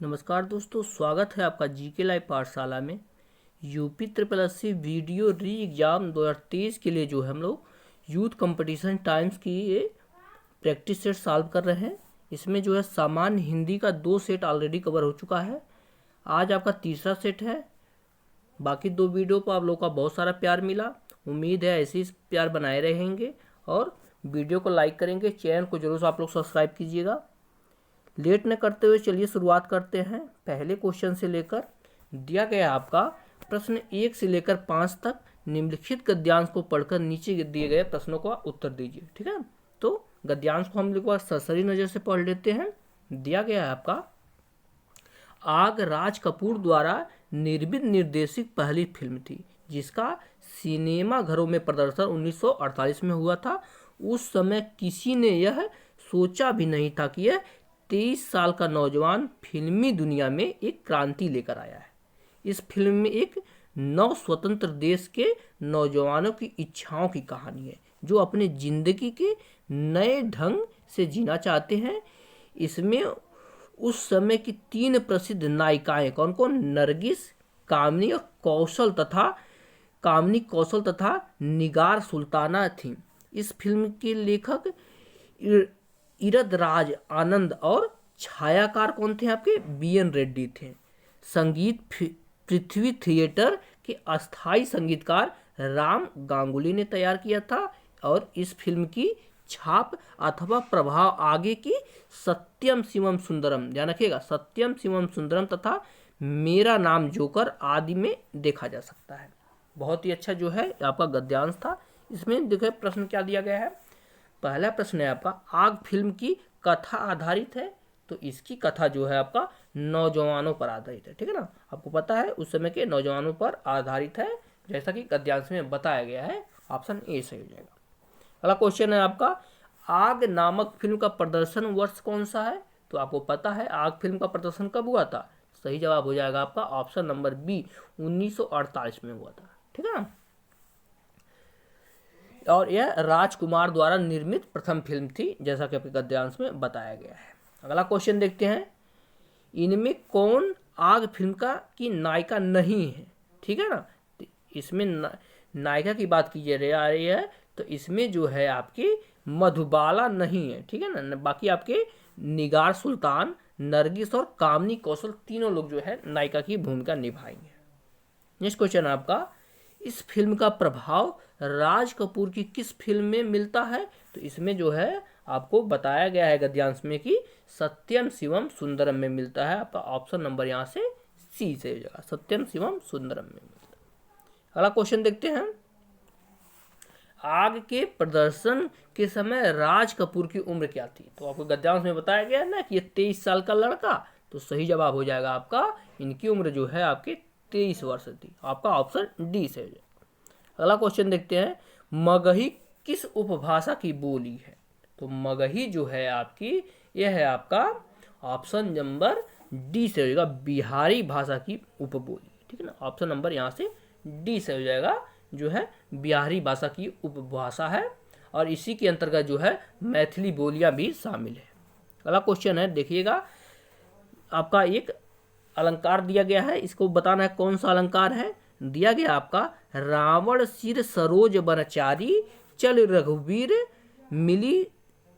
नमस्कार दोस्तों, स्वागत है आपका जीके लाइव पाठशाला में। यूपी ट्रिपल एससी वीडियो री एग्ज़ाम 2023 के लिए जो है हम लोग यूथ कंपटीशन टाइम्स की ये प्रैक्टिस सेट सॉल्व कर रहे हैं। इसमें जो है सामान्य हिंदी का 2 सेट ऑलरेडी कवर हो चुका है। आज आपका तीसरा सेट है। बाकी 2 वीडियो पर आप लोगों का बहुत सारा प्यार मिला। उम्मीद है ऐसे ही प्यार बनाए रहेंगे और वीडियो को लाइक करेंगे। चैनल को जरूर आप लोग सब्सक्राइब कीजिएगा। लेट न करते हुए चलिए शुरुआत करते हैं। पहले क्वेश्चन से लेकर दिया गया आपका प्रश्न 1 से लेकर 5 तक निम्नलिखित गद्यांश को पढ़कर नीचे दिए गए प्रश्नों का उत्तर दीजिए। ठीक है, तो गद्यांश को हम लोग सरसरी नज़र से पढ़ लेते हैं। दिया गया है आपका आग राज कपूर द्वारा निर्मित निर्देशित पहली फिल्म थी जिसका सिनेमा घरों में प्रदर्शन 1948 में हुआ था। उस समय किसी ने यह सोचा भी नहीं था कि यह 23 साल का नौजवान फिल्मी दुनिया में एक क्रांति लेकर आया है। इस फिल्म में एक नव स्वतंत्र देश के नौजवानों की इच्छाओं की कहानी है जो अपने जिंदगी के नए ढंग से जीना चाहते हैं। इसमें उस समय की 3 प्रसिद्ध नायिकाएं कौन कौन? नरगिस, कामनी कौशल तथा निगार सुल्ताना थीं। इस फिल्म के लेखक इरदराज आनंद और छायाकार कौन थे? आपके BN रेड्डी थे। संगीत पृथ्वी थिएटर के अस्थाई संगीतकार राम गांगुली ने तैयार किया था और इस फिल्म की छाप अथवा प्रभाव आगे की सत्यम शिवम सुंदरम, ध्यान रखिएगा, सत्यम शिवम सुंदरम तथा मेरा नाम जोकर आदि में देखा जा सकता है। बहुत ही अच्छा जो है आपका गद्यांश था। इसमें देखिए प्रश्न क्या दिया गया है। पहला प्रश्न है आपका आग फिल्म की कथा आधारित है, तो इसकी कथा जो है आपका नौजवानों पर आधारित है। ठीक है ना, आपको पता है उस समय के नौजवानों पर आधारित है जैसा कि गद्यांश में बताया गया है। ऑप्शन ए सही हो जाएगा। अगला क्वेश्चन है आपका आग नामक फिल्म का प्रदर्शन वर्ष कौन सा है? तो आपको पता है आग फिल्म का प्रदर्शन कब हुआ था? सही जवाब हो जाएगा आपका ऑप्शन नंबर बी, 1948 में हुआ था। ठीक है ना, और यह राजकुमार द्वारा निर्मित प्रथम फिल्म थी जैसा कि आपके गद्यांश में बताया गया है। अगला क्वेश्चन देखते हैं, इनमें कौन आग फिल्म की नायिका नहीं है? ठीक है ना, इसमें नायिका की बात की जा रही है तो इसमें जो है आपकी मधुबाला नहीं है। ठीक है ना, बाकी आपके निगार सुल्तान, नरगिस और कामनी कौशल तीनों लोग जो है नायिका की भूमिका निभाएंगे। नेक्स्ट क्वेश्चन आपका इस फिल्म का प्रभाव राज कपूर की किस फिल्म में मिलता है? तो इसमें जो है आपको बताया गया है गद्यांश में कि सत्यम शिवम सुंदरम में मिलता है। आपका ऑप्शन नंबर यहाँ से सी से हो जाएगा, सत्यम शिवम सुंदरम में मिलता है। अगला क्वेश्चन देखते हैं, आग के प्रदर्शन के समय राज कपूर की उम्र क्या थी? तो आपको गद्यांश में बताया गया ना कि ये 23 साल का लड़का, तो सही जवाब हो जाएगा आपका इनकी उम्र जो है आपके 23 वर्ष थी। आपका ऑप्शन डी से हो जाएगा। अगला क्वेश्चन देखते हैं, मगही किस उपभाषा की बोली है? तो मगही जो है आपकी यह है आपका ऑप्शन नंबर डी से हो जाएगा, बिहारी भाषा की उपबोली। ठीक है ना, ऑप्शन नंबर यहाँ से डी से हो जाएगा, जो है बिहारी भाषा की उपभाषा है और इसी के अंतर्गत जो है मैथिली बोलियां भी शामिल है। अगला क्वेश्चन है देखिएगा, आपका एक अलंकार दिया गया है, इसको बताना है कौन सा अलंकार है। दिया गया आपका रावण सिर सरोज बनचारी चल रघुवीर मिली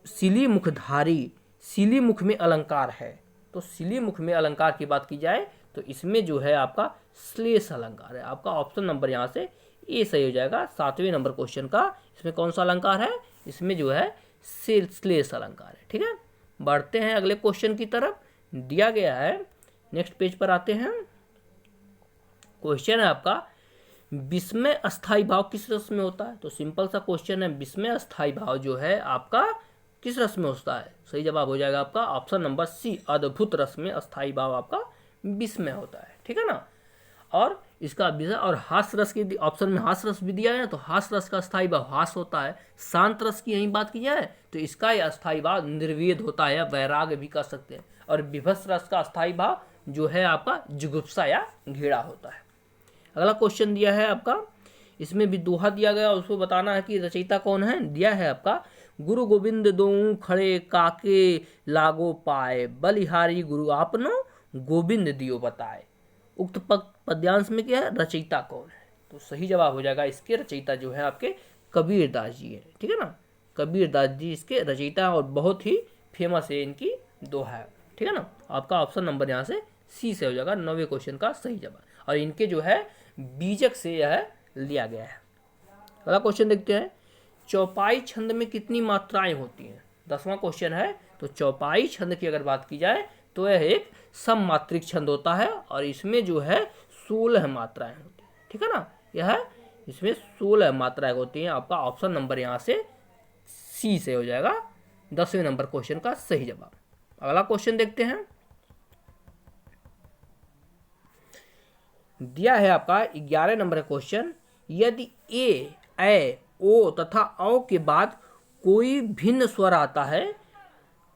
सिली मुखधारी, सिली मुख में अलंकार है। तो सिली मुख में अलंकार की बात की जाए तो इसमें जो है आपका श्लेष अलंकार है। आपका ऑप्शन नंबर यहाँ से ए सही हो जाएगा। 7वें नंबर क्वेश्चन का इसमें कौन सा अलंकार है? इसमें जो है श्लेष अलंकार है। ठीक है, बढ़ते हैं अगले क्वेश्चन की तरफ। दिया गया है, नेक्स्ट पेज पर आते हैं। क्वेश्चन है आपका विस्मय अस्थाई भाव किस रस में होता है? तो सिंपल सा क्वेश्चन है, विस्मय अस्थाई भाव जो है आपका किस रस में होता है? सही जवाब हो जाएगा आपका ऑप्शन नंबर सी, अद्भुत रस में अस्थाई भाव आपका विस्मय होता है। ठीक है ना, और इसका विषय और हास्य रस की ऑप्शन में हास्य रस भी दिया है, तो हास्य रस का अस्थाई भाव हास्य होता है। शांत रस की यही बात की जाए तो इसका यह अस्थाई भाव निर्वेद होता है, वैराग्य भी कर सकते हैं। और विभत्स रस का अस्थाई भाव जो है आपका जुगुप्सा या घृणा होता है। अगला क्वेश्चन दिया है आपका, इसमें भी दोहा दिया गया, उसको बताना है कि रचयिता कौन है। दिया है आपका गुरु गोविंद दोऊ खड़े काके लागो पाए, बलिहारी गुरु आपनो गोविंद दियो बताए। उक्त पद्यांश में क्या है, रचयिता कौन है? तो सही जवाब हो जाएगा इसके रचयिता जो है आपके कबीरदास जी है। ठीक है ना, कबीरदास जी इसके रचयिता और बहुत ही फेमस है इनकी दोहा है। ठीक है ना, आपका ऑप्शन नंबर यहाँ से सी से हो जाएगा 9वें क्वेश्चन का सही जवाब। और इनके जो है बीजक से यह लिया गया है। अगला क्वेश्चन देखते हैं, चौपाई छंद में कितनी मात्राएं होती हैं? 10वां क्वेश्चन है। तो चौपाई छंद की अगर बात की जाए तो यह एक सममात्रिक छंद होता है और इसमें जो है 16 मात्राएं होती हैं। ठीक है ना, यह इसमें 16 मात्राएं होती हैं। आपका ऑप्शन नंबर यहाँ से सी से हो जाएगा 10वें नंबर क्वेश्चन का सही जवाब। अगला क्वेश्चन देखते हैं, दिया है आपका 11 नंबर का क्वेश्चन, यदि ए ओ तथा औ के बाद कोई भिन्न स्वर आता है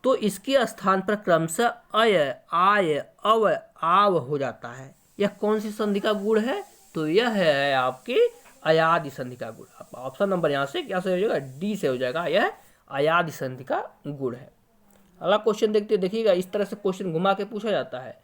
तो इसके स्थान पर क्रमशः अय आय अव आव हो जाता है। यह कौन सी संधि का गुण है? तो यह है आपके अयादि संधि का गुण। आपका ऑप्शन नंबर यहाँ से क्या से हो जाएगा, डी से हो जाएगा, यह अयादि संधि का गुण है। अगला क्वेश्चन देखते देखिएगा, इस तरह से क्वेश्चन घुमा के पूछा जाता है।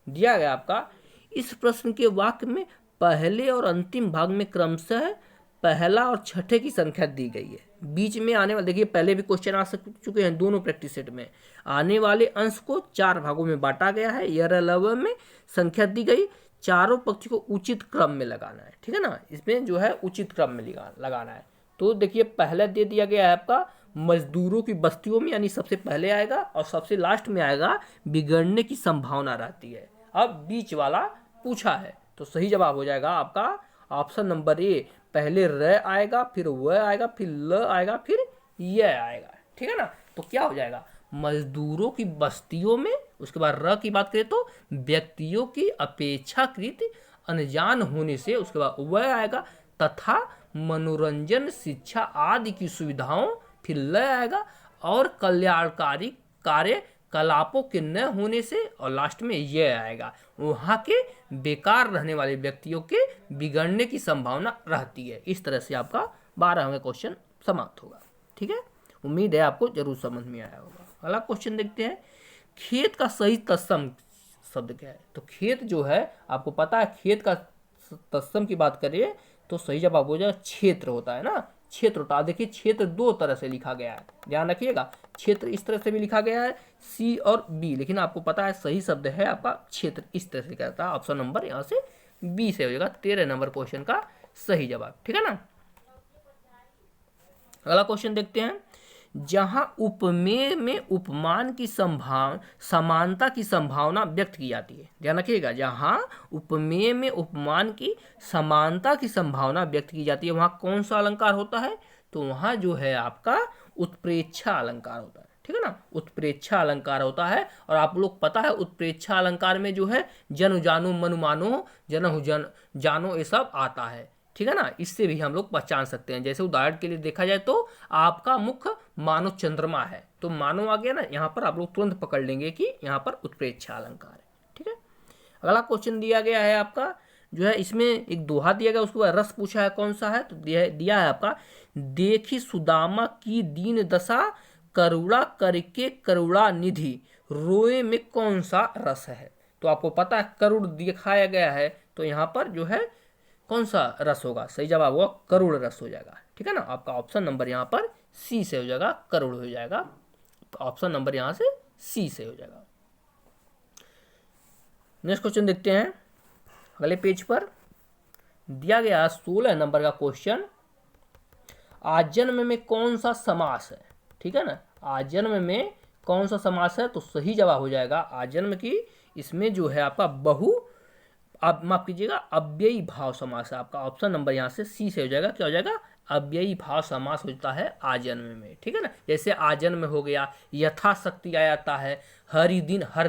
दिया गया आपका, इस प्रश्न के वाक्य में पहले और अंतिम भाग में क्रमशः पहला और छठे की संख्या दी गई है। बीच में आने वाले, देखिए पहले भी क्वेश्चन आ चुके हैं दोनों प्रैक्टिस सेट में। आने वाले अंश को 4 भागों में बांटा गया है। यरलव में संख्या दी गई, चारों पक्ष को उचित क्रम में लगाना है। ठीक है ना, इसमें जो है उचित क्रम में लगाना है। तो देखिए पहले दे दिया गया है आपका मजदूरों की बस्तियों में, यानी सबसे पहले आएगा, और सबसे लास्ट में आएगा बिगड़ने की संभावना रहती है। अब बीच वाला पूछा है तो सही जवाब हो जाएगा आपका ऑप्शन नंबर ए। पहले र आएगा, फिर व आएगा, फिर ल आएगा, फिर य आएगा। ठीक है ना, तो क्या हो जाएगा, मजदूरों की बस्तियों में। उसके बाद र की बात करें तो व्यक्तियों की अपेक्षाकृत अनजान होने से। उसके बाद व आएगा, तथा मनोरंजन शिक्षा आदि की सुविधाओं। फिर ल आएगा, और कल्याणकारी कार्यकलापों के न होने से। और लास्ट में यह आएगा, वहाँ के बेकार रहने वाले व्यक्तियों के बिगड़ने की संभावना रहती है। इस तरह से आपका 12वां क्वेश्चन समाप्त होगा। ठीक है, उम्मीद है आपको जरूर समझ में आया होगा। अगला क्वेश्चन देखते हैं, खेत का सही तत्सम शब्द क्या है? तो खेत जो है आपको पता है, खेत का तत्सम की बात करिए तो सही जवाब हो जाएगा क्षेत्र होता है ना, क्षेत्र होता है। देखिए क्षेत्र 2 तरह से लिखा गया है, ध्यान रखिएगा। क्षेत्र इस तरह से भी लिखा गया है, सी और बी, लेकिन आपको पता है सही शब्द है आपका क्षेत्र इस तरह से कहता है। ऑप्शन नंबर यहाँ से बी से हो जाएगा 13 नंबर क्वेश्चन का सही जवाब। ठीक है ना, अगला क्वेश्चन देखते हैं, जहां उपमेय में उपमान की समानता की संभावना व्यक्त की जाती है। ध्यान रखिएगा, जहां उपमेय में उपमान की समानता की संभावना व्यक्त की जाती है, वहां कौन सा अलंकार होता है? तो वहां जो है आपका उत्प्रेक्षा अलंकार होता है। ठीक है ना, उत्प्रेक्षा अलंकार होता है। और आप लोग पता है उत्प्रेक्षा अलंकार में जो है जनु जानो मनु मानो जनहु जन जानो ये सब आता है। ठीक है ना, इससे भी हम लोग पहचान सकते हैं। जैसे उदाहरण के लिए देखा जाए तो आपका मुख मानो चंद्रमा है, तो मानो आ गया ना, यहाँ पर आप लोग तुरंत पकड़ लेंगे कि यहाँ पर उत्प्रेक्षा अलंकार है। ठीक है, अगला क्वेश्चन दिया गया है आपका जो है, इसमें एक दोहा दिया गया, उसके बाद रस पूछा है कौन सा है। तो दिया है आपका, देखी सुदामा की दीन दशा करुणा करके करुणा निधि रोए में कौन सा रस है? तो आपको पता है करुण दिखाया गया है, तो यहाँ पर जो है कौन सा रस होगा? सही जवाब होगा करुण रस हो जाएगा। ठीक है ना, आपका ऑप्शन नंबर यहाँ पर सी से हो जाएगा, करुण हो जाएगा। तो ऑप्शन नंबर यहाँ से सी से हो जाएगा। नेक्स्ट क्वेश्चन देखते हैं, अगले पेज पर दिया गया 16 नंबर का क्वेश्चन, आजन्म में कौन सा समास है? ठीक है ना, आजन्म में कौन सा समास है? तो सही जवाब हो जाएगा आजन्म की, इसमें जो है आपका बहु, आप माफ कीजिएगा, अव्ययी भाव समास है। आपका ऑप्शन नंबर यहाँ से सी से हो जाएगा, क्या हो जाएगा? अव्ययी भाव समास होता है आजन्म में। ठीक है ना, जैसे आजन्म हो गया, यथाशक्ति आ जाता है, हर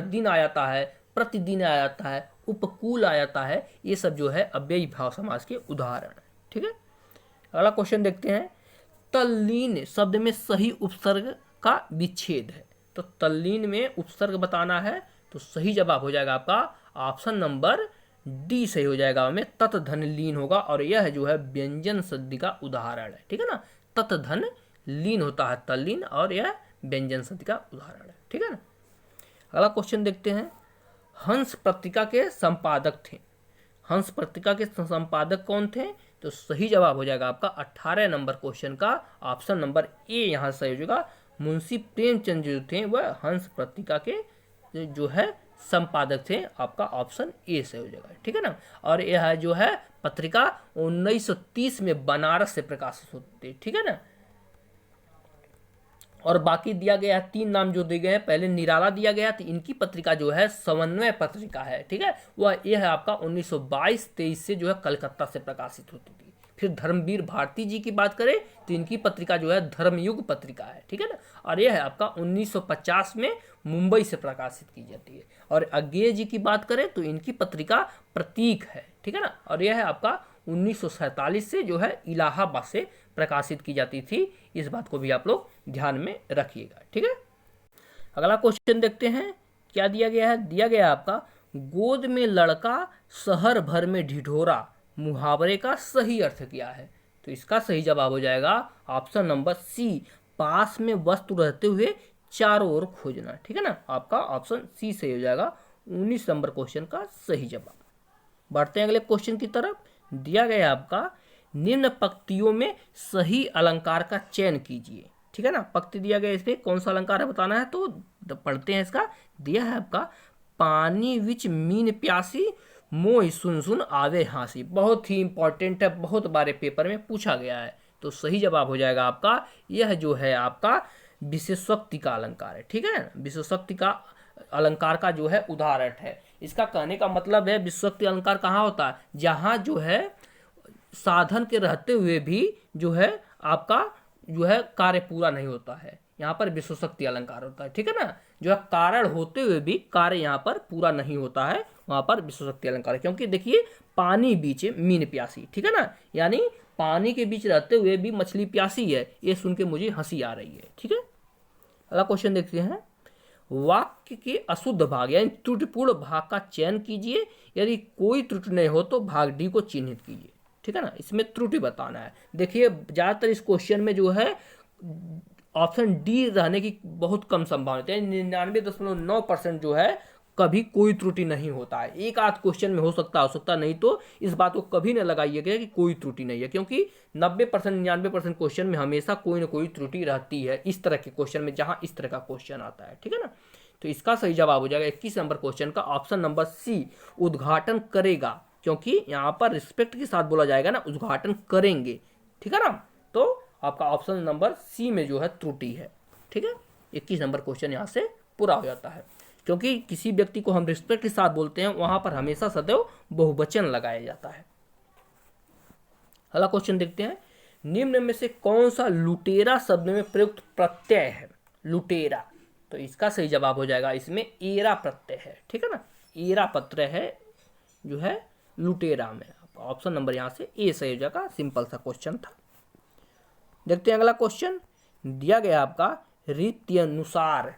दिन आ जाता है, प्रतिदिन आ जाता है, उपकूल आ जाता है, ये सब जो है अव्ययी भाव समास के उदाहरण है। ठीक है, अगला क्वेश्चन देखते हैं, तल्लीन शब्द में सही उपसर्ग का विच्छेद है। तो तल्लीन में उपसर्ग बताना है, तो सही जवाब हो जाएगा आपका ऑप्शन नंबर डी सही हो जाएगा, में तत् धन लीन होगा। और यह जो है व्यंजन संधि का उदाहरण है। ठीक है ना, तत् धन लीन होता है तल्लीन, और यह व्यंजन संधि का उदाहरण है। ठीक है ना, अगला क्वेश्चन देखते हैं, हंस पत्रिका के संपादक थे। हंस पत्रिका के संपादक कौन थे? तो सही जवाब हो जाएगा आपका 18 नंबर क्वेश्चन का ऑप्शन नंबर ए यहाँ सही हो जाएगा। मुंशी प्रेमचंद जो थे वह हंस पत्रिका के जो है संपादक थे। आपका ऑप्शन ए सही हो जाएगा, ठीक है ना। और यह जो है पत्रिका 1930 में बनारस से प्रकाशित होती है, ठीक है ना। और बाकी दिया गया है 3 नाम जो दिए गए हैं, पहले निराला दिया गया तो इनकी पत्रिका जो है समन्वय पत्रिका है, ठीक है। वह यह है आपका 1922-23 से जो है कलकत्ता से प्रकाशित होती थी। फिर धर्मवीर भारती जी की बात करें तो इनकी पत्रिका जो है धर्मयुग पत्रिका है, ठीक है ना। और यह है आपका 1950 में मुंबई से प्रकाशित की जाती है। और अज्ञेय जी की बात करें तो इनकी पत्रिका प्रतीक है, ठीक है ना। और यह है आपका 1947 से जो है इलाहाबाद से प्रकाशित की जाती थी। इस बात को भी आप लोग ध्यान में रखिएगा, ठीक है। अगला क्वेश्चन देखते हैं क्या दिया गया है। दिया गया आपका गोद में लड़का शहर भर में ढिढोरा मुहावरे का सही अर्थ क्या है? तो इसका सही जवाब हो जाएगा ऑप्शन नंबर सी, पास में वस्तु रहते हुए चारों ओर खोजना, ठीक है ना। आपका ऑप्शन सी सही हो जाएगा 19 नंबर क्वेश्चन का सही जवाब। बढ़ते हैं अगले क्वेश्चन की तरफ। दिया गया आपका निम्न पंक्तियों में सही अलंकार का चयन कीजिए, ठीक है ना। पंक्ति दिया गया, इसमें कौन सा अलंकार है बताना है, तो पढ़ते हैं इसका। दिया है आपका पानी विच मीन प्यासी मोह सुन सुन आवे हाँसी। बहुत ही इंपॉर्टेंट है, बहुत बारे पेपर में पूछा गया है। तो सही जवाब हो जाएगा आपका यह जो है आपका विशेषोक्ति का अलंकार है, ठीक है। विशेषोक्ति का अलंकार का जो है उदाहरण है। इसका कहने का मतलब है विशेषोक्ति अलंकार कहाँ होता है, जहाँ जो है साधन के रहते हुए भी जो है आपका जो है कार्य पूरा नहीं होता है, यहाँ पर विशेषोक्ति अलंकार होता है, ठीक है ना। जो है कारण होते हुए भी कार्य यहाँ पर पूरा नहीं होता है, वहाँ पर विशेषोक्ति अलंकार है। क्योंकि देखिए पानी बीच मीन प्यासी, ठीक है ना, यानी पानी के बीच रहते हुए भी मछली प्यासी है, ये सुन के मुझे हंसी आ रही है, ठीक है। अगला क्वेश्चन देखते हैं। वाक्य के अशुद्ध भाग यानी त्रुटिपूर्ण भाग का चयन कीजिए, यदि कोई त्रुटि नहीं हो तो भाग डी को चिन्हित कीजिए, ठीक है ना। इसमें त्रुटि बताना है। देखिए ज़्यादातर इस क्वेश्चन में जो है ऑप्शन डी रहने की बहुत कम संभावना है, 99.9% जो है कभी कोई त्रुटि नहीं होता है। एक आध क्वेश्चन में हो सकता नहीं, तो इस बात को कभी न लगाइएगा कि कोई त्रुटि नहीं है, क्योंकि 90% 99% क्वेश्चन में हमेशा कोई ना कोई त्रुटि रहती है इस तरह के क्वेश्चन में, जहां इस तरह का क्वेश्चन आता है, ठीक है ना। तो इसका सही जवाब हो जाएगा 21 नंबर क्वेश्चन का ऑप्शन नंबर सी, उद्घाटन करेगा। क्योंकि यहाँ पर रिस्पेक्ट के साथ बोला जाएगा ना, उद्घाटन करेंगे, ठीक है ना। तो आपका ऑप्शन नंबर सी में जो है त्रुटि है, ठीक है। 21 नंबर क्वेश्चन यहाँ से पूरा हो जाता है। क्योंकि किसी व्यक्ति को हम रिस्पेक्ट के साथ बोलते हैं, वहां पर हमेशा सदैव बहुवचन लगाया जाता है। अगला क्वेश्चन देखते हैं। निम्न में से कौन सा लुटेरा शब्द में प्रयुक्त प्रत्यय है? लुटेरा, तो इसका सही जवाब हो जाएगा इसमें एरा प्रत्यय है, ठीक है ना। एरा प्रत्यय है जो है लुटेरा में। ऑप्शन नंबर यहाँ से ए सही हो जाएगा। सिंपल सा क्वेश्चन था। देखते हैं अगला क्वेश्चन। दिया गया आपका रीत्य अनुसार,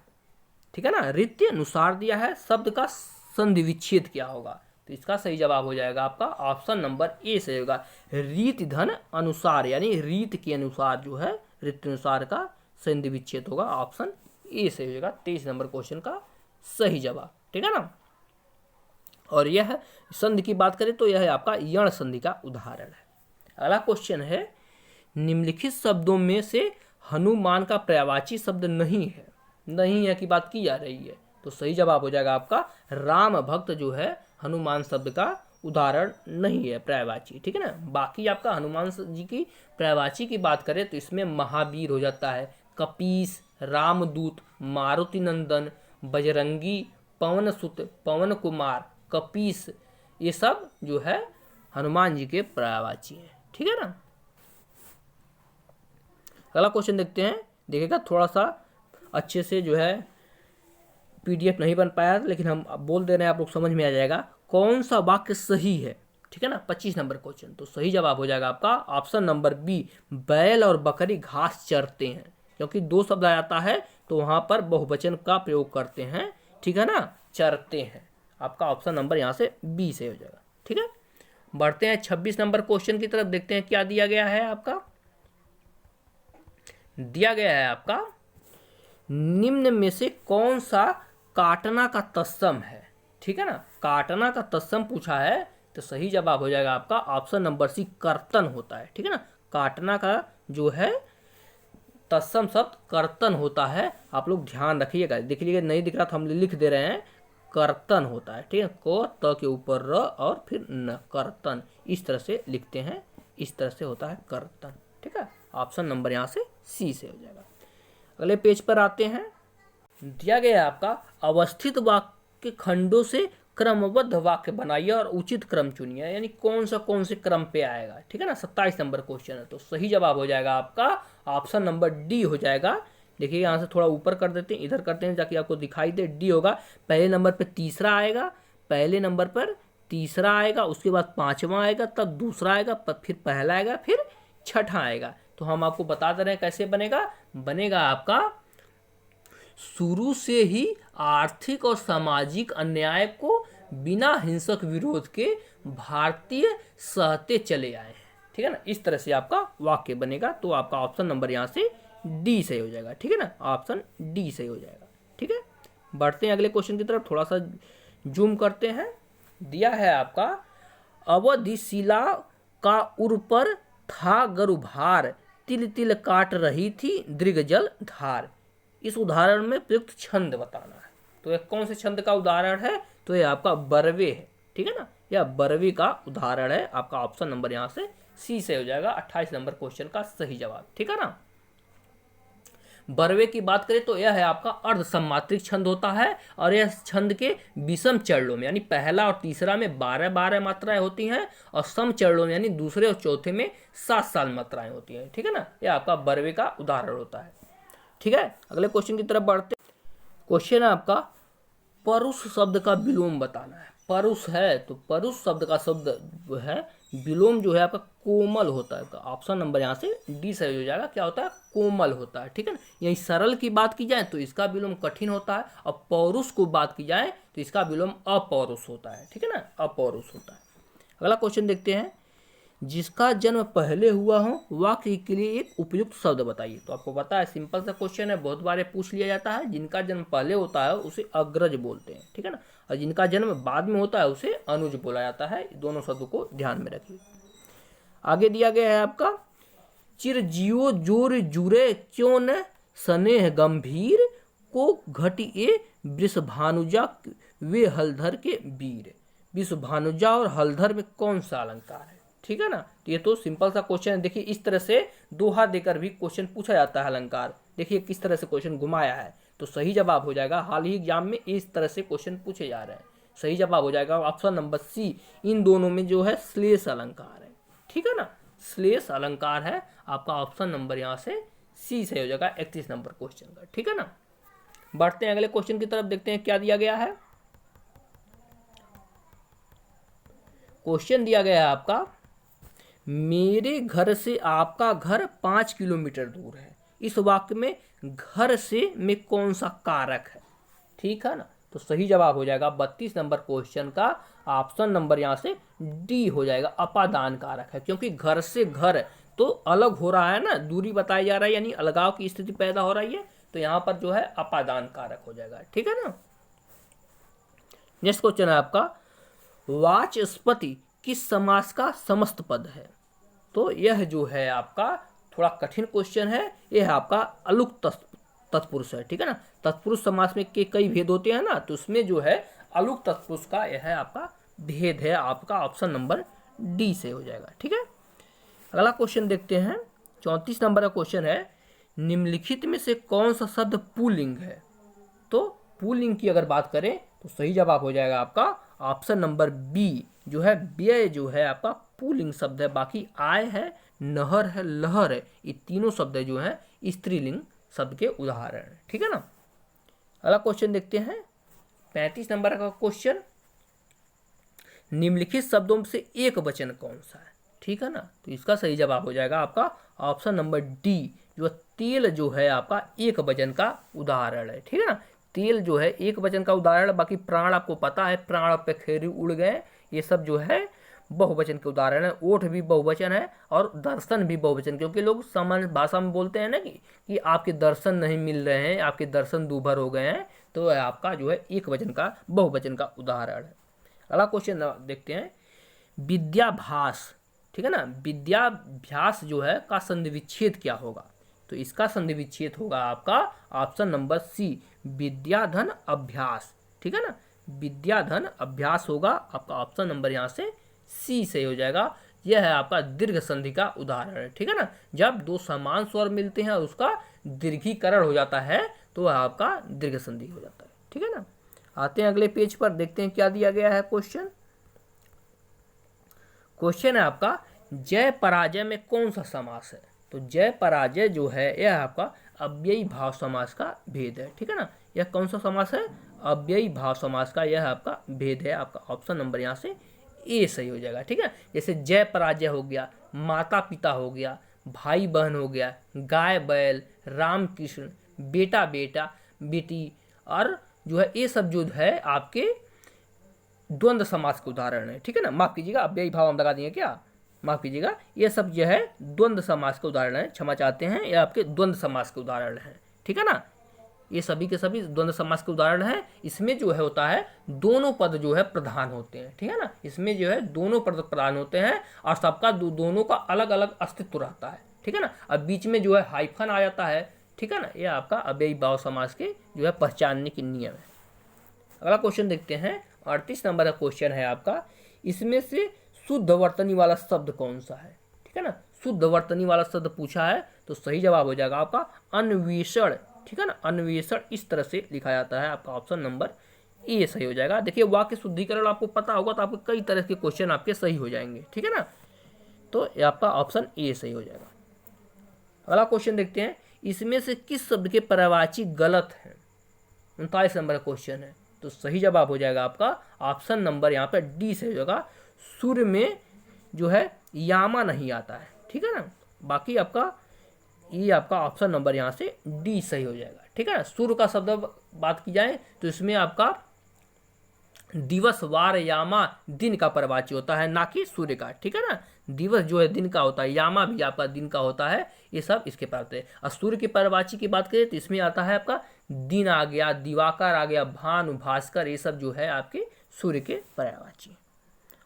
ठीक है ना। रीत्य अनुसार दिया है, शब्द का संधि विच्छेद क्या होगा? तो इसका सही जवाब हो जाएगा आपका ऑप्शन नंबर ए सही होगा, रीत धन अनुसार, यानी रीत के अनुसार जो है रीत अनुसार का संधि विच्छेद होगा। ऑप्शन ए सही हो जाएगा 23 नंबर क्वेश्चन का सही जवाब, ठीक है ना। और यह संधि की बात करें तो यह आपका यण संधि का उदाहरण है। अगला क्वेश्चन है। निम्नलिखित शब्दों में से हनुमान का पर्यायवाची शब्द नहीं है की बात की जा रही है, तो सही जवाब हो जाएगा आपका राम भक्त जो है हनुमान शब्द का उदाहरण नहीं है, पर्यायवाची, ठीक है ना। बाकी आपका हनुमान जी की पर्यायवाची की बात करें तो इसमें महावीर हो जाता है, कपीस, रामदूत, मारुति नंदन, बजरंगी, पवन सुत, पवन कुमार, कपीस, ये सब जो है हनुमान जी के पर्यायवाची हैं, ठीक है ना। अगला क्वेश्चन देखते हैं। देखिएगा थोड़ा सा अच्छे से जो है पीडीएफ नहीं बन पाया, लेकिन हम बोल दे रहे हैं, आप लोग समझ में आ जाएगा कौन सा वाक्य सही है, ठीक है ना। 25 नंबर क्वेश्चन, तो सही जवाब हो जाएगा आपका ऑप्शन नंबर बी, बैल और बकरी घास चरते हैं। क्योंकि 2 शब्द आ जाता है तो वहां पर बहुवचन का प्रयोग करते हैं, ठीक है ना, चरते हैं। आपका ऑप्शन नंबर यहाँ से बी से हो जाएगा, ठीक है। बढ़ते हैं 26 नंबर क्वेश्चन की तरफ। देखते हैं क्या दिया गया है आपका। दिया गया है आपका निम्न में से कौन सा काटना का तत्सम है, ठीक है ना। काटना का तत्सम पूछा है तो सही जवाब हो जाएगा आपका ऑप्शन नंबर सी, कर्तन होता है। ठीक है ना, काटना का जो है तत्सम शब्द कर्तन होता है। आप लोग ध्यान रखिएगा, देख लीजिए नहीं दिख रहा तो हम लिख दे रहे हैं, कर्तन होता है। ठीक है, को त के ऊपर र और फिर न, कर्तन, इस तरह से लिखते हैं, इस तरह से होता है कर्तन। ठीक है, ऑप्शन नंबर यहाँ से सी से हो जाएगा। अगले पेज पर आते हैं, दिया गया है आपका अवस्थित वाक्य खंडों से क्रमबद्ध वाक्य बनाइए और उचित क्रम चुनिए, यानी कौन से क्रम पे आएगा। ठीक है ना, 27 नंबर क्वेश्चन है, तो सही जवाब हो जाएगा आपका ऑप्शन नंबर डी हो जाएगा। देखिए यहाँ से थोड़ा ऊपर कर देते हैं, इधर करते हैं ताकि आपको दिखाई दे। डी होगा, पहले नंबर पे तीसरा आएगा, पहले नंबर पर तीसरा आएगा, उसके बाद पांचवा आएगा, तब दूसरा आएगा, फिर पहला आएगा, फिर छठा आएगा। तो हम आपको बता दे रहे हैं कैसे बनेगा। बनेगा आपका शुरू से ही आर्थिक और सामाजिक अन्याय को बिना हिंसक विरोध के भारतीय सहते चले आए हैं। ठीक है ना, इस तरह से आपका वाक्य बनेगा। तो आपका ऑप्शन नंबर यहाँ से डी सही हो जाएगा। ठीक है ना, ऑप्शन डी सही हो जाएगा। ठीक है, बढ़ते हैं अगले क्वेश्चन की तरफ, थोड़ा सा जूम करते हैं। दिया है आपका अवधिशिला का उर पर था गरुभार, तिल तिल काट रही थी दृगजल धार। इस उदाहरण में प्रयुक्त छंद बताना है। तो यह कौन से छंद का उदाहरण है, तो यह आपका बरवे है। ठीक है ना, यह बरवे का उदाहरण है। आपका ऑप्शन नंबर यहाँ से सी से हो जाएगा 28 नंबर क्वेश्चन का सही जवाब। ठीक है ना, बरवे की बात करें तो यह है आपका अर्ध सम्मात्रिक छंद होता है, और यह छंद के विषम चरणों में यानी पहला और तीसरा में 12-12 मात्राएं होती हैं, और सम चरणों में यानी दूसरे और चौथे में 7-7 मात्राएं होती हैं। ठीक है ना, यह आपका बरवे का उदाहरण होता है। ठीक है, अगले क्वेश्चन की तरफ बढ़ते। क्वेश्चन है आपका परुष शब्द का विलोम बताना है। परुष है तो परुष शब्द का शब्द है विलोम जो है आपका कोमल होता है। ऑप्शन नंबर यहाँ से डी सही हो जाएगा। क्या होता है, कोमल होता है। ठीक है ना, यही सरल की बात की जाए तो इसका विलोम कठिन होता है, और पौरुष को बात की जाए तो इसका विलोम अपौरुष होता है। ठीक है ना, अपौरुष होता है। अगला क्वेश्चन देखते हैं, जिसका जन्म पहले हुआ हो वाक्य के लिए एक उपयुक्त शब्द बताइए। तो आपको पता है सिंपल सा क्वेश्चन है, बहुत बार पूछ लिया जाता है। जिनका जन्म पहले होता है उसे अग्रज बोलते हैं। ठीक है ना, और जिनका जन्म बाद में होता है उसे अनुज बोला जाता है। दोनों शब्दों को ध्यान में रखिए। आगे दिया गया है आपका चिर जियो जोर जुरे क्यों न स्नेह गंभीर को घटिए वृषभानुजा वे हलधर के वीर। वृषभानुजा और हलधर में कौन सा अलंकार है। ठीक है ना, ये तो सिंपल सा क्वेश्चन है। देखिए इस तरह से दोहा देकर भी क्वेश्चन पूछा जाता है अलंकार। देखिए किस तरह से क्वेश्चन घुमाया है, तो सही जवाब हो जाएगा। हाल ही एग्जाम में इस तरह से क्वेश्चन पूछे जा रहे हैं। सही जवाब हो जाएगा ऑप्शन नंबर सी। इन दोनों में जो है श्लेष अलंकार है। ठीक है ना, श्लेष अलंकार है। आपका ऑप्शन नंबर यहाँ से सी से हो जाएगा 31 नंबर क्वेश्चन का। ठीक है ना, बढ़ते हैं अगले क्वेश्चन की तरफ, देखते हैं क्या दिया गया है। क्वेश्चन दिया गया है आपका, मेरे घर से आपका घर 5 किलोमीटर दूर है। इस वाक्य में घर से में कौन सा कारक है। ठीक है ना, तो सही जवाब हो जाएगा 32 नंबर क्वेश्चन का ऑप्शन नंबर यहाँ से डी हो जाएगा, अपादान कारक है। क्योंकि घर से घर तो अलग हो रहा है ना, दूरी बताई जा रहा है, यानी अलगाव की स्थिति पैदा हो रही है, तो यहाँ पर जो है अपादान कारक हो जाएगा। ठीक है ना, नेक्स्ट क्वेश्चन है आपका, वाचस्पति किस समास का समस्त पद है। तो यह जो है आपका थोड़ा कठिन क्वेश्चन है। यह है आपका अलुक तत्पुरुष है। ठीक है ना, तत्पुरुष समास में के कई भेद होते हैं ना, तो उसमें जो है अलुक तत्पुरुष का यह है आपका भेद है। आपका ऑप्शन नंबर डी से हो जाएगा। ठीक है, अगला क्वेश्चन देखते हैं। 34 नंबर का क्वेश्चन है, निम्नलिखित में से कौन सा शब्द पुल्लिंग है। तो पुल्लिंग की अगर बात करें तो सही जवाब हो जाएगा आपका ऑप्शन नंबर बी जो है व्यय जो है आपका पुल्लिंग शब्द है। बाकी आय है, नहर है, लहर है, ये तीनों शब्द जो है स्त्रीलिंग शब्द के उदाहरण है। ठीक है ना, अगला क्वेश्चन देखते हैं 35 नंबर का क्वेश्चन, निम्नलिखित शब्दों से एक वचन कौन सा है। ठीक है ना, तो इसका सही जवाब हो जाएगा आपका ऑप्शन नंबर डी जो तेल जो है आपका एक वचन का उदाहरण है। ठीक है ना, तेल जो है एक वचन का उदाहरण। बाकी प्राण आपको पता है, प्राण पे खेरी उड़ गए, ये सब जो है बहुवचन के उदाहरण है। ओठ भी बहुवचन है और दर्शन भी बहुवचन, क्योंकि लोग सामान्य भाषा में बोलते हैं ना कि आपके दर्शन नहीं मिल रहे हैं, आपके दर्शन दूभर हो गए हैं, तो वह आपका जो है एक वचन का बहुवचन का उदाहरण है। अगला क्वेश्चन देखते हैं, विद्याभास, ठीक है ना, विद्याभ्यास जो है का संधि विच्छेद क्या होगा? तो इसका संधि विच्छेद होगा आपका ऑप्शन नंबर सी, विद्याधन अभ्यास, ठीक है ना, विद्याधन अभ्यास होगा आपका ऑप्शन नंबर यहाँ से सी सही हो जाएगा। यह है आपका दीर्घ संधि का उदाहरण है, ठीक है ना, जब दो समान स्वर मिलते हैं और उसका दीर्घीकरण हो जाता है तो वह आपका दीर्घ संधि हो जाता है, ठीक है ना। आते हैं अगले पेज पर, देखते हैं क्या दिया गया है क्वेश्चन। क्वेश्चन है आपका, जय पराजय में कौन सा समास है? तो जय पराजय जो है यह आपका अव्ययी भाव समास का भेद है, ठीक है ना। यह कौन सा समास है? अव्ययी भाव समास का यह आपका भेद है। आपका ऑप्शन नंबर यहाँ से ए सही हो जाएगा, ठीक है। जैसे जय पराजय हो गया, माता पिता हो गया, भाई बहन हो गया, गाय बैल, राम कृष्ण, बेटा बेटा बेटी, और जो है ये सब जो है आपके द्वंद्व समास के उदाहरण है, ठीक है ना। माफ कीजिएगा, अव्ययी भाव हम लगा दिए क्या, माफ कीजिएगा, ये सब जो है द्वंद्व समास के उदाहरण है, क्षमा चाहते हैं, ये आपके द्वंद्व समास के उदाहरण है, ठीक है ना। ये सभी के सभी द्वंद्व समास के उदाहरण है। इसमें जो है होता है दोनों पद जो है प्रधान होते हैं, ठीक है ना, इसमें जो है दोनों पद प्रधान होते हैं और सबका दोनों का अलग अलग अस्तित्व रहता है, ठीक है ना। अब बीच में जो है हाइफन आ जाता है, ठीक है ना, यह आपका अव्ययी भाव समास के जो है पहचानने के नियम है। अगला क्वेश्चन देखते हैं, 38 नंबर का क्वेश्चन है आपका, इसमें से शुद्ध वर्तनी वाला शब्द कौन सा है? ठीक है ना, शुद्ध वर्तनी वाला शब्द पूछा है तो सही जवाब हो जाएगा आपका अन्वेषण, ठीक है ना। अन्वेषण इस तरह से लिखा जाता है, आपका ऑप्शन नंबर ए सही हो जाएगा। देखिए वाक्य शुद्धिकरण आपको पता होगा तो आपको कई तरह के क्वेश्चन आपके सही हो जाएंगे, ठीक है ना, तो ये आपका ऑप्शन ए सही हो जाएगा। अगला क्वेश्चन देखते हैं, इसमें से किस शब्द के पर्यायवाची गलत है? 39 नंबर का क्वेश्चन है, तो सही जवाब हो जाएगा आपका ऑप्शन नंबर यहाँ पे डी से हो जाएगा। सूर्य में जो है यामा नहीं आता है, ठीक है ना, बाकी आपका ये आपका ऑप्शन नंबर यहाँ से डी सही हो जाएगा, ठीक है ना। सूर्य का शब्द बात की जाए तो इसमें आपका दिवस वार यामा दिन का पर्यायवाची होता है, ना कि सूर्य का, ठीक है ना। दिवस जो है दिन का होता है, यामा भी आपका दिन का होता है, ये सब इसके पास है। और सूर्य के पर्यायवाची की बात करें तो इसमें आता है आपका दिन आ गया, दिवाकर आ गया, भानु, भास्कर, ये सब जो है आपके सूर्य के पर्यायवाची।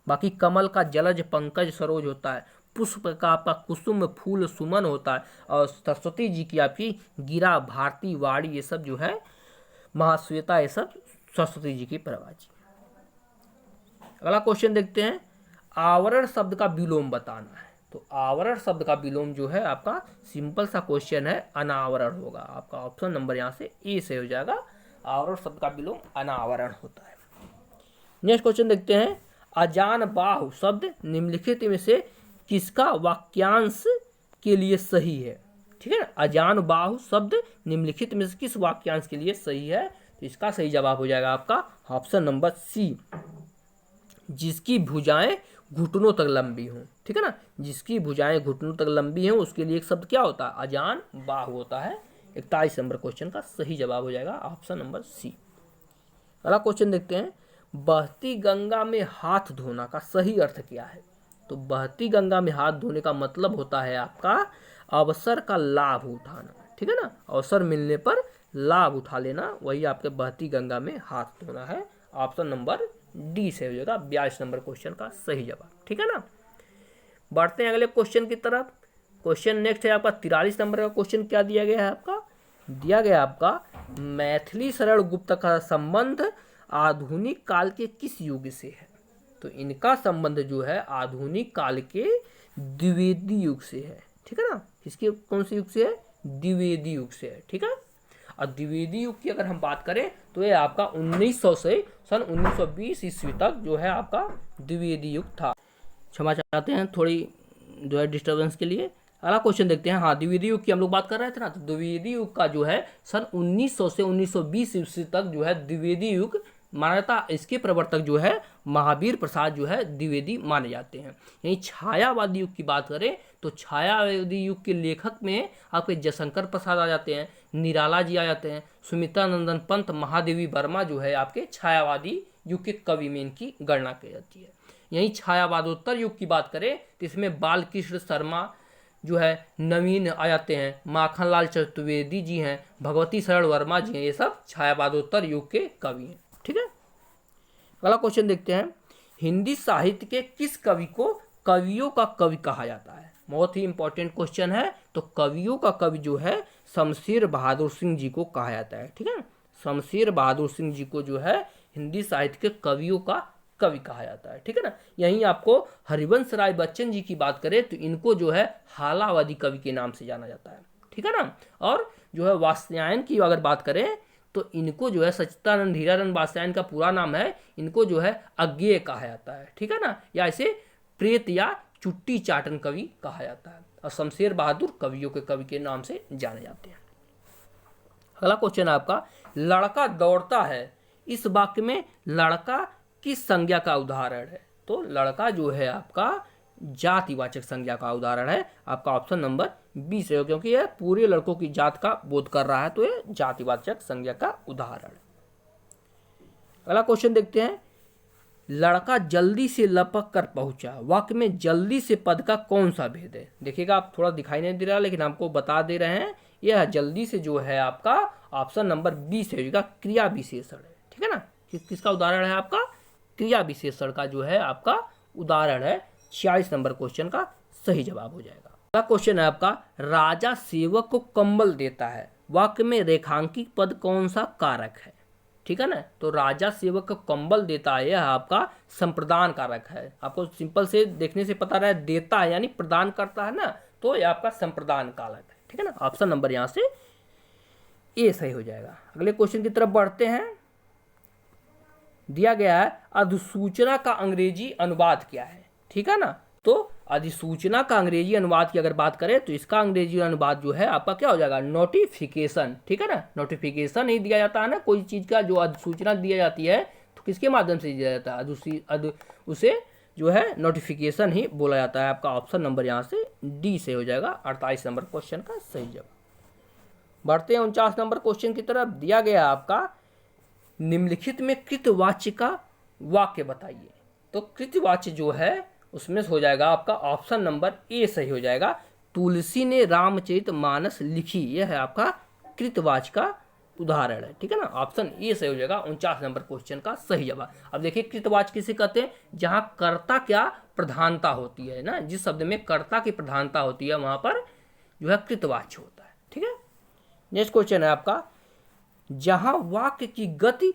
बाकी कमल का जलज पंकज सरोज होता है, पुष्प का आपका कुसुम फूल सुमन होता है, और सरस्वती जी की आपकी गिरा भारती वाणी, ये सब जो है महाश्वेता, ये सब सरस्वती जी की पर्यायवाची। अगला क्वेश्चन देखते हैं, आवरण शब्द का विलोम बताना है। तो आवरण शब्द का विलोम जो है आपका सिंपल सा क्वेश्चन है, अनावरण होगा। आपका ऑप्शन नंबर यहाँ से ए से हो जाएगा, आवरण शब्द का विलोम अनावरण होता है। नेक्स्ट क्वेश्चन देखते हैं, अजान बाहु शब्द निम्नलिखित में से किसका वाक्यांश के लिए सही है? ठीक है ना, अजान बाहु शब्द निम्नलिखित में से किस वाक्यांश के लिए सही है? तो इसका सही जवाब हो जाएगा आपका ऑप्शन नंबर सी, जिसकी भुजाएं घुटनों तक लंबी हों, ठीक है ना, जिसकी भुजाएं घुटनों तक लंबी हों उसके लिए एक शब्द क्या होता है? अजान बाहु होता है। 41 नंबर क्वेश्चन का सही जवाब हो जाएगा ऑप्शन नंबर सी। अगला क्वेश्चन देखते हैं, बहती गंगा में हाथ धोना का सही अर्थ क्या है? तो बहती गंगा में हाथ धोने का मतलब होता है आपका अवसर का लाभ उठाना, ठीक है ना, अवसर मिलने पर लाभ उठा लेना, वही आपके बहती गंगा में हाथ धोना है। ऑप्शन नंबर डी से हो जाएगा 42 नंबर क्वेश्चन का सही जवाब, ठीक है ना। बढ़ते हैं अगले क्वेश्चन की तरफ। क्वेश्चन नेक्स्ट है आपका 43 नंबर का क्वेश्चन। क्या दिया गया है आपका? दिया गया आपका मैथिली शरण गुप्त का संबंध आधुनिक काल के किस युग से है? तो इनका संबंध जो है आधुनिक काल के द्विवेदी युग से है, ठीक है ना। किसके कौन से युग से है? द्विवेदी युग से है, ठीक है। और द्विवेदी युग की अगर हम बात करें तो ये आपका 1900 से सन 1920 ईस्वी तक जो है आपका द्विवेदी युग था। क्षमा चाहते हैं थोड़ी जो है डिस्टर्बेंस के लिए। अगला क्वेश्चन देखते हैं। हाँ, द्विवेदी युग की हम लोग बात कर रहे थे ना, तो द्विवेदी युग का जो है सन 1900 से 1920 ईस्वी तक जो है द्विवेदी युग मान्यता, इसके प्रवर्तक जो है महावीर प्रसाद जो है द्विवेदी माने जाते हैं। यही छायावादी युग की बात करें तो छायावादी युग के लेखक में आपके जयशंकर प्रसाद आ जाते हैं, निराला जी आ जाते हैं, सुमित्रा नंदन पंत, महादेवी वर्मा जो है आपके छायावादी युग के कवि में इनकी गणना की जाती है। यही छायावादोत्तर युग की बात करें तो इसमें बालकृष्ण शर्मा, जो है नवीन आ जाते हैं, माखनलाल चतुर्वेदी जी हैं, भगवती शरण वर्मा जी हैं, ये सब छायावादोत्तर युग के कवि हैं। ठीक है, अगला क्वेश्चन देखते हैं, हिंदी साहित्य के किस कवि को कवियों का कवि कहा जाता है? बहुत ही इंपॉर्टेंट क्वेश्चन है। तो कवियों का कवि जो है शमशेर बहादुर सिंह जी को कहा जाता है। ठीक है, शमशेर बहादुर सिंह जी को जो है हिंदी साहित्य के कवियों का कवि कहा जाता है। ठीक है ना, यहीं आपको हरिवंश राय बच्चन जी की बात करें तो इनको जो है हालावादी कवि के नाम से जाना जाता है। ठीक है ना, और जो है वात्स्यायन की अगर बात करें तो इनको जो है सच्चिदानंद हीरानंद वात्स्यायन का पूरा नाम है, इनको जो है अज्ञेय कहा जाता है। ठीक है ना, या इसे प्रेत या चुट्टी चाटन कवि कहा जाता है, और शमशेर बहादुर कवियों के कवि के नाम से जाने जाते हैं। अगला क्वेश्चन है आपका, लड़का दौड़ता है, इस वाक्य में लड़का किस संज्ञा का उदाहरण है? तो लड़का जो है आपका जातिवाचक संज्ञा का उदाहरण है। आपका ऑप्शन नंबर 20 है, क्योंकि यह पूरे लड़कों की जात का बोध कर रहा है, तो यह जातिवाचक संज्ञा का उदाहरण है। अगला क्वेश्चन देखते हैं, लड़का जल्दी से लपक कर पहुंचा, वाक्य में जल्दी से पद का कौन सा भेद है? देखिएगा, आप थोड़ा दिखाई नहीं दे रहा, लेकिन आपको बता दे रहे हैं, यह जल्दी से जो है आपका ऑप्शन नंबर 20 है, क्रिया विशेषण है। ठीक है ना, किसका उदाहरण है? आपका क्रिया विशेषण का जो है आपका उदाहरण है। 46 नंबर क्वेश्चन का सही जवाब हो जाएगा। अगला क्वेश्चन है आपका, राजा सेवक को कंबल देता है, वाक्य में रेखांकित पद कौन सा कारक है? ठीक है ना, तो राजा सेवक को कंबल देता है, यह आपका संप्रदान कारक है। आपको सिंपल से देखने से पता रहा, देता है यानी प्रदान करता है ना, तो यह आपका संप्रदान कारक है। ठीक है ना, ऑप्शन नंबर यहाँ से ए सही हो जाएगा। अगले क्वेश्चन की तरफ बढ़ते हैं। दिया गया है, अधिसूचना का अंग्रेजी अनुवाद क्या है? ठीक है ना, तो अधिसूचना का अंग्रेजी अनुवाद की अगर बात करें तो इसका अंग्रेजी अनुवाद जो है आपका क्या हो जाएगा? नोटिफिकेशन। ठीक है ना, नोटिफिकेशन ही दिया जाता है ना, कोई चीज़ का जो अधिसूचना दिया जाती है तो किसके माध्यम से दिया जाता है? उसे जो है नोटिफिकेशन ही बोला जाता है। आपका ऑप्शन नंबर यहाँ से डी से हो जाएगा। 48 नंबर क्वेश्चन का सही जवाब। बढ़ते हैं 49 नंबर क्वेश्चन की तरफ। दिया गया आपका, निम्नलिखित में कृतवाच्य का वाक्य बताइए। तो कृतवाच्य जो है उसमें हो जाएगा आपका ऑप्शन नंबर ए सही हो जाएगा। तुलसी ने रामचरितमानस लिखी, यह है आपका कृतवाच्य का उदाहरण है। ठीक है ना, ऑप्शन ए सही हो जाएगा। 49 नंबर क्वेश्चन का सही जवाब। अब देखिए, कृतवाच्य किसे कहते हैं? जहां कर्ता क्या प्रधानता होती है ना, जिस शब्द में कर्ता की प्रधानता होती है वहां पर जो है कृतवाच्य होता है। ठीक है, नेक्स्ट क्वेश्चन है आपका, जहां वाक्य की गति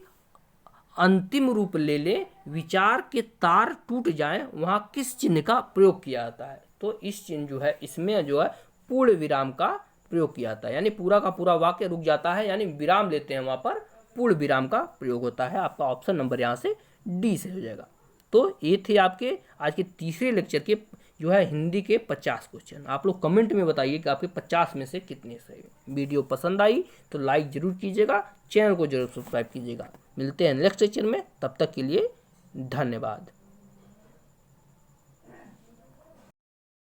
अंतिम रूप ले ले, विचार के तार टूट जाएं, वहां किस चिन्ह का प्रयोग किया जाता है? तो इस चिन्ह जो है, इसमें जो है पूर्ण विराम का प्रयोग किया जाता है, यानी पूरा का पूरा वाक्य रुक जाता है, यानी विराम लेते हैं, वहां पर पूर्ण विराम का प्रयोग होता है। आपका ऑप्शन नंबर यहाँ से डी से हो जाएगा। तो ये थे आपके आज के तीसरे लेक्चर के जो है हिंदी के 50 क्वेश्चन। आप लोग कमेंट में बताइए कि आपके 50 में से कितने सही। वीडियो पसंद आई तो लाइक जरूर कीजिएगा, चैनल को जरूर सब्सक्राइब कीजिएगा। मिलते हैं नेक्स्ट लेक्चर में, तब तक के लिए धन्यवाद।